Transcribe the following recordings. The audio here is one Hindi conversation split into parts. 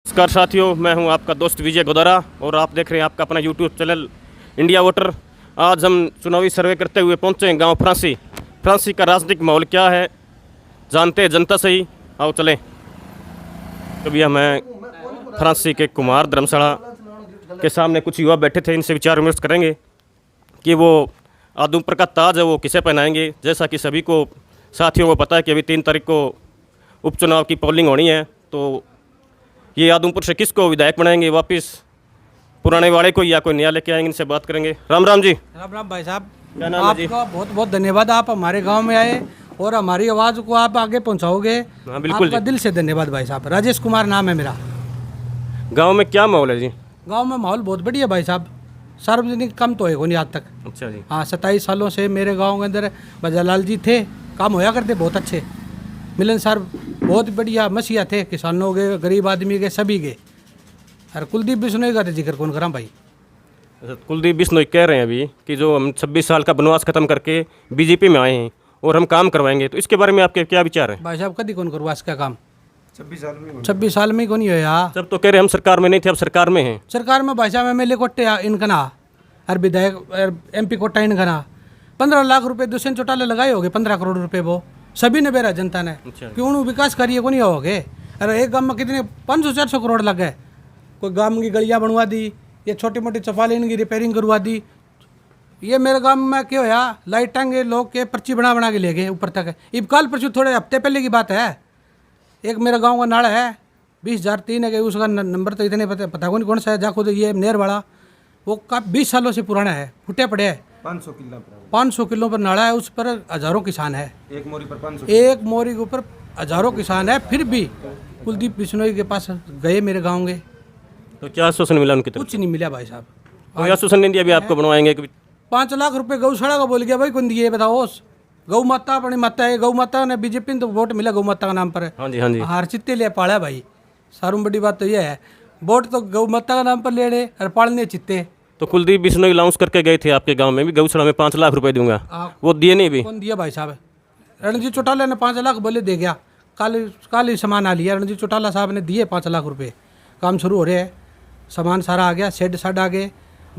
नमस्कार साथियों, मैं हूं आपका दोस्त विजय गोदारा और आप देख रहे हैं आपका अपना यूट्यूब चैनल इंडिया वोटर। आज हम चुनावी सर्वे करते हुए पहुंचे हैं गांव फ्रांसी का राजनीतिक माहौल क्या है जानते हैं जनता से ही। आओ चलें। कभी हमें फ्रांसी के कुमार धर्मशाला के सामने कुछ युवा बैठे थे, इनसे विचार विमर्श करेंगे कि वो आदमपुर का ताज है वो किसे पहनाएंगे। जैसा कि सभी को साथियों को पता है कि अभी 3 तारीख को उपचुनाव की पोलिंग होनी है, तो ये आदमपुर से किसको विधायक बनाएंगे, वापस पुराने वाले को या कोई नया लेके आएंगे। इनसे बात करेंगे। राम राम जी। राम राम भाई साहब, क्या नाम है जी? आपका बहुत बहुत धन्यवाद। आप हमारे गांव में आए और हमारी आवाज़ को आप आगे पहुंचाओगे। हाँ बिल्कुल आपका जी। दिल से धन्यवाद भाई साहब। राजेश कुमार नाम है मेरा। गांव में क्या माहौल है जी? गांव में माहौल बहुत बढ़िया भाई साहब। सार्वजनिक काम तो है नहीं आज तक। अच्छा जी। हाँ, 27 सालों से मेरे गांव के अंदर बजालाल जी थे, काम होया करते बहुत अच्छे। मिलन सर बहुत बढ़िया मसीहा थे, किसानों के, गरीब आदमी के, सभी के। और कुलदीप बिश्नोई का तो जिक्र कौन करा भाई। अच्छा, कुलदीप बिश्नोई कह रहे हैं अभी कि जो हम 26 साल का बनवास खत्म करके बीजेपी में आए हैं और हम काम करवाएंगे, तो इसके बारे में आपके क्या विचार हैं? भाई साहब कभी कौन करवा इसका काम? 26 साल में ही कौन होया। सब तो कह रहे हम सरकार में नहीं थे, अब सरकार में हैं। सरकार में भाई साहब MLA कोट्टे इनका ना, और विधायक MP कोट्टा इनका ना। 15 लाख रुपए दुष्यंत चौटाला लगाए होगे, 15 करोड़ रुपए वो सभी ने बेरा जनता ने। अच्छा। क्यों विकास करिए को नहीं होगे। अरे एक गांव में कितने 500-400 करोड़ लग गए। कोई गांव की गलियां बनवा दी, ये छोटी मोटी चौपाली इनकी रिपेयरिंग करवा दी। ये मेरे गांव में क्या होया, लाइट टांगे लोग के पर्ची बना के ले गए ऊपर तक। इब कल परसों थोड़े हफ्ते पहले की बात है, एक मेरा गांव का नाला है 20,003 है, उसका नंबर तो इतने पता को नहीं कौन सा है, जाको तो ये नेर वाला वो 20 सालों से पुराना है, फुटे पड़े है। 500 किलो पर नाला है, उस पर हजारों किसान है। एक मोरी के ऊपर हजारों किसान है। फिर भी कुलदीप बिश्नोई के पास गए मेरे गाँव के, तो क्या आश्वासन मिला उनकी तरफ? कुछ नहीं मिला भाई साहब। कोई आश्वासन नहीं दिया अभी आपको बनवाएंगे कभी? 5 लाख रुपए गौशाला का बोल गया भाई, कौन दिए बताओ। गौ माता अपनी माता है, गौ माता ने बीजेपी ने तो वोट मिला गौ माता का नाम पर है। हाँ जी हाँ जी। हार चित्ते लिया पाला भाई। सारू बड़ी बात तो ये है, वोट तो गौ माता का नाम पर ले रहे और पालने चित्ते। तो कुलदीप बिश्नोई अनाउंस करके गए थे आपके गांव में भी, गौशाला में 5 लाख रुपए दूंगा, वो दिए नहीं भी? कौन दिया भाई साहब? रणजीत चौटाला ने 5 लाख बोले दे गया, काल ही सामान आ लिया। रणजीत चौटाला साहब ने दिए 5 लाख रुपए, काम शुरू हो रहे हैं, सामान सारा आ गया, शेड आ गए।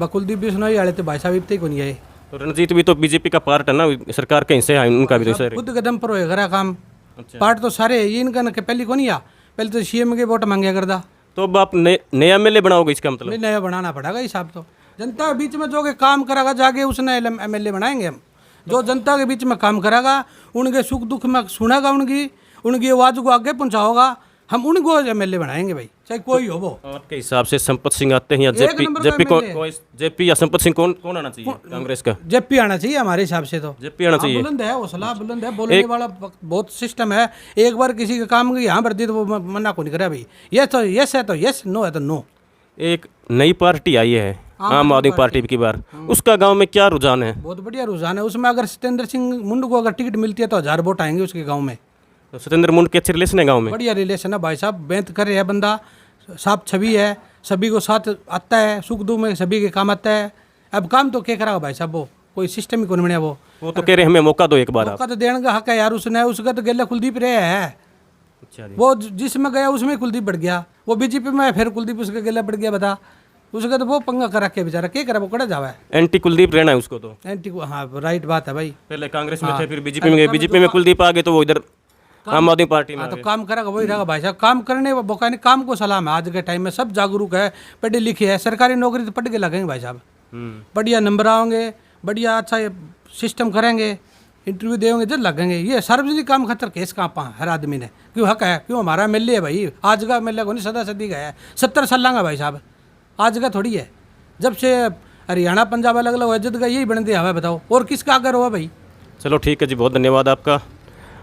कुलदीप बिश्नोई वाले तो भाई साहब इतने को नहीं आए। तो रणजीत भी तो बीजेपी का पार्ट है ना, सरकार के हिस्से है उनका भी तो सर। खुद कदम पर होएगा काम। अच्छा। पार्ट तो सारे ये इनका न, पहले को नहीं आ, पहले तो CM के वोट मांगे करदा। तो अब आप नया MLA बनाओगे इसका मतलब? नहीं, नया बनाना पड़ेगा हिसाब तो। जनता के बीच में जो के काम करेगा जाके उसने MLA बनाएंगे हम। जो जनता के बीच में काम करेगा, उनके सुख दुख में सुनेगा, उनकी आवाज़ को आगे पहुँचाओगा, हम उनको MLA बनाएंगे भाई, चाहे कोई हो वो। आपके हिसाब से संपत सिंह आते हैं या जेपी या संपत सिंह कौन आना चाहिए कांग्रेस का? JP आना चाहिए हमारे हिसाब से तो। जेपी आना चाहिए। बुलंद है, हौसला बुलंद है, बोलने वाला बहुत सिस्टम है। एक बार किसी के काम की यहाँ भर दी तो वो मना को नहीं करे भाई। यस तो यस है तो यस, नो है तो नो। एक नई पार्टी आई है आम आदमी पार्टी की बार, उसका गांव में क्या रुझान है? बहुत बढ़िया रुझान है उसमें। अगर सत्येंद्र सिंह मुंडू को अगर टिकट मिलती है तो 1000 वोट आएंगे उसके गांव में। तो सत्येंद्र मुंड के अच्छे रिलेशन है गांव में? बढ़िया रिलेशन है भाई साहब, बेहतर कर रहे हैं बंदा, साफ छवि है, सभी को साथ आता है, सुख दुख में सभी के काम आता है। अब काम तो क्या करेगा भाई साहब, वो कोई सिस्टम ही कौन बना। वो तो कह रहे हमें मौका दो एक बार। मौका तो देने का हक है यार उसने, उसका तो गेला कुलदीप रहे है। अच्छा जी। वो जिसमें गया उसमें कुलदीप बढ़ गया, वो बीजेपी में फिर कुलदीप उसके गेला बढ़ गया। बता उसका तो वो पंगा कर रखे बेचारा, क्या करे वो कड़ा जावा है। एंटी कुलदीप रहना है उसको तो। एंटी को, हाँ राइट बात है भाई। पहले कांग्रेस में थे, फिर बीजेपी में गए, बीजेपी में कुलदीप आ गए तो वो इधर आम आदमी पार्टी में। हाँ तो काम करेगा वही रहेगा भाई साहब। काम करने बोका नहीं, काम को सलाम है। आज के टाइम में सब जागरूक है, पढ़े लिखे है, सरकारी नौकरी तो पढ़ के लगेंगे भाई साहब। बढ़िया नंबर आओगे, बढ़िया अच्छा सिस्टम करेंगे, इंटरव्यू देंगे जब लगेंगे। ये सार्वजनिक काम खतर केस कहाँ पा हर आदमी ने क्यों हक है, क्यों हमारा MLA है भाई। आज का MLA को नहीं, सदा सदी का है, 70 साल का भाई साहब, आज का थोड़ी है। जब से हरियाणा पंजाब अलग अलग हुआ जद का यही बन दिया हवा, बताओ और किसका आगर हुआ भाई। चलो ठीक है जी, बहुत धन्यवाद आपका।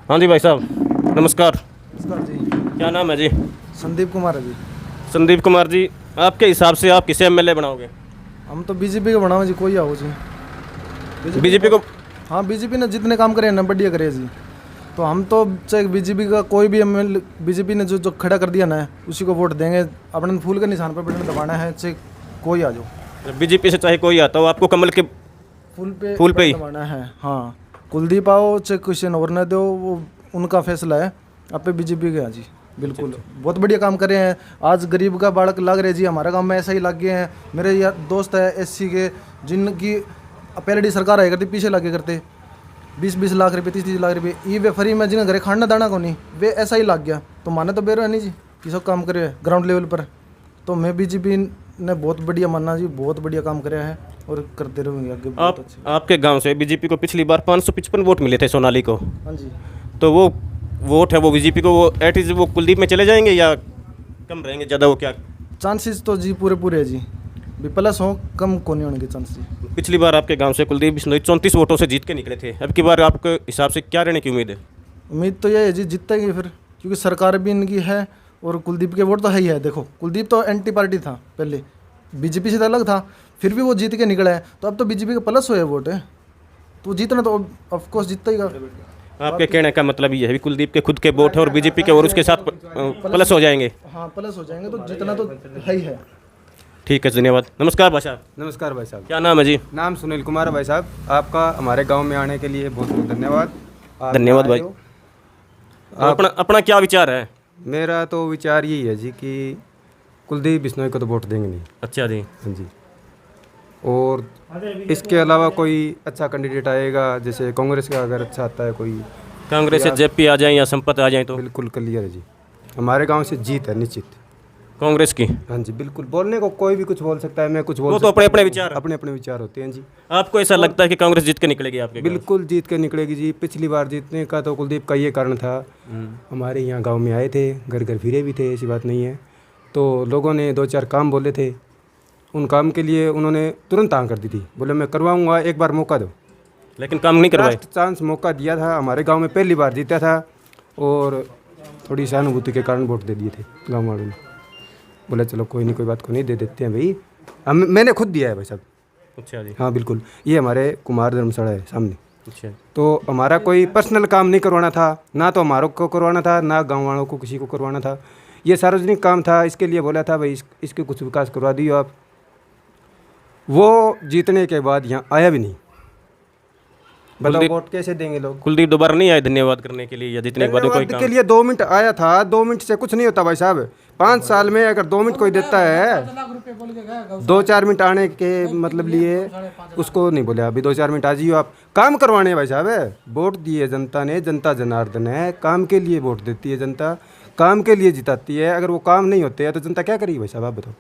हाँ जी भाई साहब नमस्कार। नमस्कार जी। क्या नाम है जी? संदीप कुमार है जी। संदीप कुमार जी, आपके हिसाब से आप किसे MLA बनाओगे? हम तो बीजेपी को बनाओ जी, कोई आओ जी। बीजेपी को? हाँ, बीजेपी ने जितने काम करे ना बढ़िया करे जी। तो हम तो चाहे बीजेपी का कोई भी MLA, बीजेपी ने जो खड़ा कर दिया ना उसी को वोट देंगे। अपने फूल के निशान पर बटन दबाना है, चाहे कोई आ जाओ। बीजेपी से चाहे कोई आता हो, आपको कमल के फूल पे ही दबाना है। हाँ, कुलदीप आओ चाहे क्वेश्चन और न दो, वो उनका फैसला है। आप पे बीजेपी का जी। बिल्कुल बहुत बढ़िया काम कर रहे हैं। आज गरीब का बालक लग रहे जी, हमारे गांव में ऐसा ही लग गए हैं। मेरे यार दोस्त है एससी के, जिनकी पहले सरकार आया करती, पीछे लगे करते 20-20 लाख रुपए 30-30 लाख रुपए ये वे फ्री में, जिन्हें घरे खाना दाना को नहीं, वे ऐसा ही लग गया। तो माने तो बेरो है नहीं जी कि सब काम करे ग्राउंड लेवल पर। तो मैं बीजेपी ने बहुत बढ़िया मानना जी, बहुत बढ़िया काम कराया है और करते रहेंगे आगे बहुत अच्छे। आपके गांव से बीजेपी को पिछली बार 555 वोट मिले थे सोनाली को, हाँ जी, तो वो वोट है वो बीजेपी को, वो एट इज वो कुलदीप में चले जाएंगे या कम रहेंगे ज़्यादा, वो क्या? चांसेस तो जी पूरे है जी, भी प्लस हो कम को नहीं होने के चांस जी। पिछली बार आपके गांव से कुलदीप बिश्नोई 34 वोटों से जीत के निकले थे, अब की बार आपके हिसाब से क्या रहने की उम्मीद है? उम्मीद तो यही है जी जीतेंगे फिर, क्योंकि सरकार भी इनकी है और कुलदीप के वोट तो है ही है। देखो कुलदीप तो एंटी पार्टी था पहले, बीजेपी से तो अलग था, फिर भी वो जीत के निकला है। तो अब तो बीजेपी का प्लस हो है वोट है, तो जीतना तो ऑफकोर्स जीतता ही। आपके कहने का मतलब ये है भी कुलदीप के खुद के वोट है और बीजेपी के और उसके साथ प्लस हो जाएंगे? हाँ प्लस हो जाएंगे, तो जीतना तो है ही है। ठीक है, धन्यवाद। नमस्कार भाई साहब। नमस्कार भाई साहब। क्या नाम है जी? नाम सुनील कुमार है भाई साहब। आपका हमारे गांव में आने के लिए बहुत बहुत धन्यवाद। आप धन्यवाद आए भाई। हो। अपना क्या विचार है? मेरा तो विचार यही है जी कि कुलदीप बिश्नोई को तो वोट देंगे नहीं। अच्छा जी। हाँ जी, और इसके अलावा कोई अच्छा कैंडिडेट आएगा, जैसे कांग्रेस का अगर अच्छा आता है कोई, कांग्रेस से जेपी आ जाए या संपत आ जाए तो बिल्कुल क्लियर है जी। हमारे गांव से जीत है निश्चित कांग्रेस की। हाँ जी बिल्कुल। बोलने को कोई भी कुछ बोल सकता है, मैं कुछ बोल वो तो सकता अपने हूँ। अपने विचार, अपने अपने विचार होते हैं जी। आपको ऐसा लगता है कि कांग्रेस जीत के निकलेगी आपके गाँव? बिल्कुल जीत के निकलेगी जी। पिछली बार जीतने का तो कुलदीप का ये कारण था, हमारे यहाँ गांव में आए थे, घर घर फिरे भी थे, ऐसी बात नहीं है। तो लोगों ने 2-4 काम बोले थे, उन काम के लिए उन्होंने तुरंत हाँ कर दी थी, बोले मैं करवाऊंगा, एक बार मौका दो। लेकिन काम नहीं करवाए। लास्ट चांस मौका दिया था, हमारे गांव में पहली बार जीता था और थोड़ी सहानुभूति के कारण वोट दे दिए थे गाँव वालों ने। बोले चलो कोई नहीं, कोई बात को नहीं, दे देते हैं भाई। मैंने खुद दिया है भाई साहब। अच्छा जी। हाँ बिल्कुल, ये हमारे कुमार धर्मशाला है सामने। अच्छा, तो हमारा कोई पर्सनल काम नहीं करवाना था, ना तो हमारों को करवाना था, ना गांव वालों को किसी को करवाना था। ये सार्वजनिक काम था, इसके लिए बोला था भाई इसके कुछ विकास करवा दियो आप। वो जीतने के बाद यहाँ आया भी नहीं। बताओ वोट कैसे देंगे लोग? कुलदीप दोबारा नहीं आए धन्यवाद करने के लिए या जीतने के बाद कोई धन्यवाद काम? के लिए 2 मिनट आया था, 2 मिनट से कुछ नहीं होता भाई साहब। 5 साल में अगर 2 मिनट कोई देता है, 2-4 मिनट आने के मतलब लिए उसको नहीं बोले अभी 2-4 मिनट आ जाइयो आप। काम करवाने हैं भाई साहब, वोट दिए जनता ने, जनता जनार्दन है, काम के लिए वोट देती है जनता, काम के लिए जिताती है। अगर वो काम नहीं होते हैं तो जनता क्या करेगी भाई साहब, आप बताओ।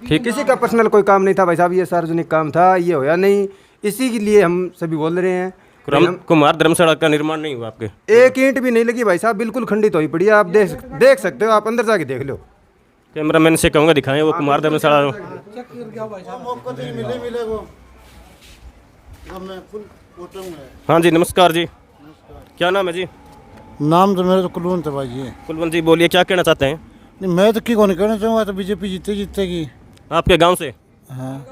ठीक, किसी का पर्सनल कोई काम नहीं था भाई साहब, ये सार्वजनिक काम था, ये होया नहीं, इसी के लिए हम सभी बोल रहे हैं। कुमार धर्मशाला का निर्माण नहीं हुआ आपके? एक ईंट भी नहीं लगी भाई साहब, बिल्कुल खंडित हुई पड़ी है। आप देख सकते हो, आप अंदर जाके देख लो। कैमरामैन से कहूँगा दिखाएं वो कुमार धर्मशाला। हाँ जी, नमस्कार जी। क्या नाम है जी? नाम तो मेरा तो कुलवंत भाई जी है। कुलवंत जी बोलिए, क्या कहना चाहते हैं? नहीं मैं तो क्यों नहीं कहना चाहूँगा, तो बीजेपी जीतेगी। आपके गांव से? हाँ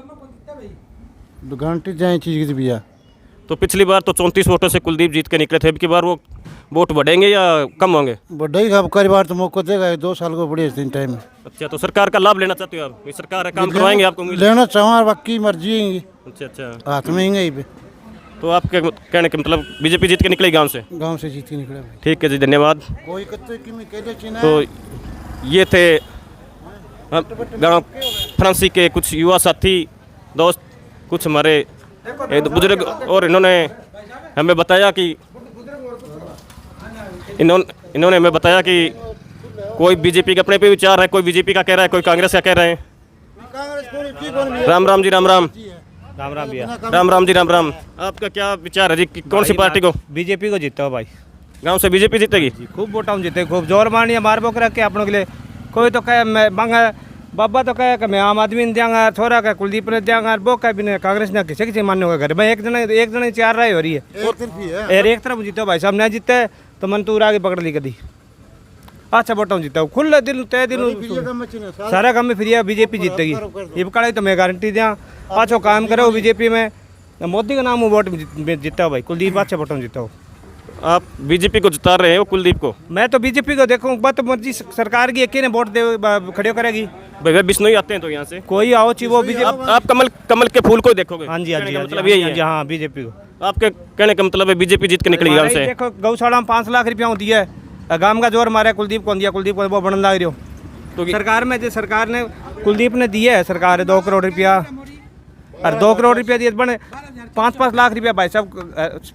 गारंटी जाए चीज़ की भैया। तो पिछली बार तो 34 वोटों से कुलदीप जीत के निकले थे, अब की बार वो वोट बढ़ेंगे या कम होंगे? बढ़ाई अब कई बार तो मौका देगा, 2 साल को बढ़िया दिन टाइम में। अच्छा, तो सरकार का लाभ लेना चाहते हो आप? ये सरकार है, काम करवाएंगे आपको? लेना चाहूँ, बाकी मर्जी है, अच्छा अच्छा, हाथ में ही पे। तो आपके कहने का मतलब बीजेपी जीत के निकलेगी गांव से? गांव से जीत के निकला भाई। ठीक है जी, धन्यवाद। कोई तो ये थे गांव फ्रांसी के कुछ युवा साथी दोस्त, कुछ हमारे बुजुर्ग, और इन्होंने हमें बताया कि इन्होंने हमें बताया कि कोई बीजेपी के अपने पे विचार है, कोई बीजेपी का कह रहा है, कोई कांग्रेस का कह रहे हैं। राम राम जी, राम राम। राम राम भैया। राम राम जी, राम राम। आपका क्या विचार है जी कि कौन सी पार्टी को? बीजेपी को जीता हो भाई, गांव से बीजेपी जीतेगी? खूब वोटा जीते, खूब जोर मारनी मार बोक रख के अपनों के लिए। कोई तो कहे मैं मांगा, बाबा तो कहे कि मैं आम आदमी ने देंगे, छोरा का कुलदीप ने देंगे, वो कहे भी नहीं कांग्रेस ने किसी किसी मान्य होगा घर में। एक जने 4 राय हो रही है, एक तरफ जीतो भाई साहब, नहीं जीते तो मन तूर आगे पकड़ ली कदी। अच्छा वोटा जीता हूँ, खुले दिल तय दिल, सारा काम में फ्री है, बीजेपी जीतेगी। ये कड़ाई तो मैं गारंटी दिया। अच्छा काम करो बीजेपी में, मोदी का नाम वोट जीता हो भाई, कुलदीप अच्छा वोटा जीता हो। आप बीजेपी को जिता रहे हो कुलदीप को? मैं तो बीजेपी को देखूँ, बात मर्जी सरकार की, एक ही ने वोट दे खड़े करेगी। भैया बिश्नोई आते हैं तो यहाँ से कोई आओ ची वो बीजेपी। आप कमल के फूल को ही देखोगे? हाँ जी, हाँ जी, मतलब यही है। हाँ बीजेपी को। आपके कहने का मतलब है बीजेपी जीत के निकलेगी गाँव से? देखो गौशाला में 5 लाख रुपया दिया है, गांव का जोर मारा कुलदीप को दिया, कुलदीप को वो बनने लग रही हो। तो सरकार में जो सरकार ने कुलदीप ने दिया है, सरकार है 2 करोड़ रुपया, और 2 करोड़ रुपया दिए बने 5-5 लाख रुपया भाई साहब।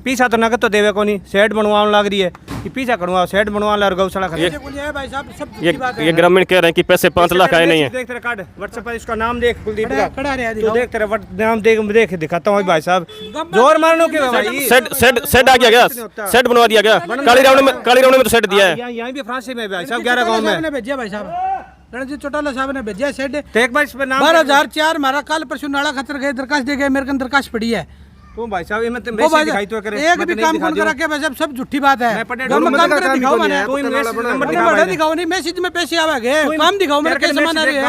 पीछा तो नगद तो देवे को नहीं, शेड बनवाने लग रही है कि पीछा करवा शेड बनवाने और गौशाला ये ग्रामीण कह रहे हैं कि पैसे 5 लाख आए नहीं है। देख तेरा कार्ड व्हाट्सएप पर इसका नाम देख कुलदीप का, तू देख तेरा नाम देख दिखाता हूँ भाई साहब। जोर मारनो के भाई सेट आ गया क्या? सेट बनवा दिया गया? काली रावण में तो सेट दिया है। यहाँ भी फ्रांसी में भाई साहब 11 गाँव में भेजा भाई साहब, रणजीत चौटाला साहब ने भेजा सेट। तो एक बार इस पर नाम 12,004 हमारा कल परसों नाला खतर गए, दरखास्त दे गए, मेरे को दरखास्त पड़ी है। तो भाई साहब ये वो भाई दिखाई तो करे, एक भी काम कौन करा के भाई साहब, सब झूठी बात है। काम करे दिखाओ, मैंने कोई नंबर दिखाओ नहीं, मैसेज में पैसे आवेंगे, काम दिखाओ मेरे के सामान आ रही है,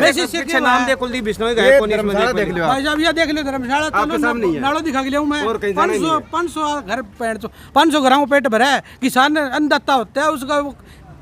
मैसेज से पीछे नाम दे कुलदीप बिश्नोई गए कोनी इसमें देख लो भाई साहब। ये देख लो धर्मशाला, चलो नालो दिखा के लिया मैं। 500 घर 500 घरों को पेट भरा है, किसान अन्नदाता होता है, उसका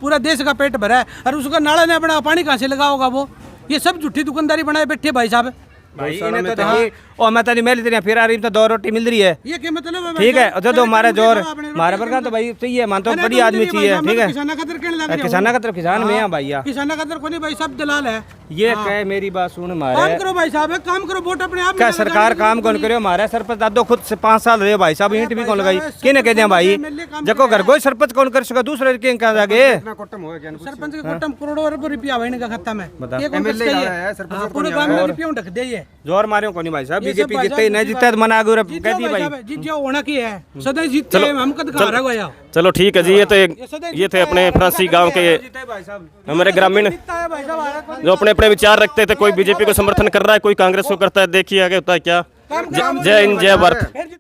पूरा देश का पेट भरा है, और उसका नाला ने अपना पानी कहाँ से लगा होगा वो? ये सब झूठी दुकानदारी बनाए बैठे भाई साहब। भाई इन्हें तो देखिए और मैं तेरी मेरी तेरी फिर आ रही तो 2 रोटी मिल रही है, ये क्या मतलब है? ठीक है। जो हमारे जोर हमारे वर्गा तो भाई चाहिए, मान तो बड़ी आदमी चाहिए, ठीक है। किसाना कदर कहने लग रहे हो। किसाना का तरफ किसान में हैं भैया, किसाना कदर कोनी भाई साहब दलाल है। ये कहे मेरी बात सुन, काम हमारे करो भाई साहब, काम करो, वोट अपने आप क्या सरकार काम कौन करे? हमारे सरपंच दादो खुद से 5 साल रहे भाई साहब, ईंट भी कौन लगाई किने कह दिया भाई? जको घर कोई सरपंच कौन कर सका, दूसरे के कहा जागे सरपंच के कोटम करोड़ों रुपया भाई का खाता में, ये कौन करता है? पूरे गांव में रुपया ढक दे। ये जोर मारे कोनी भाई साहब, बीजेपी जीते नहीं जीता तो मना आगे कह दी भाई जीत जाओ होना की है, सदा जीतते हैं हम, कद कहां रह गया। चलो ठीक है जी, ये थे अपने फ्रांसी गांव के हमारे ग्रामीण जो अपने अपने विचार रखते थे। कोई बीजेपी को समर्थन कर रहा है, कोई कांग्रेस को करता है। देखिए आगे होता है क्या। जय हिंद, जय भारत।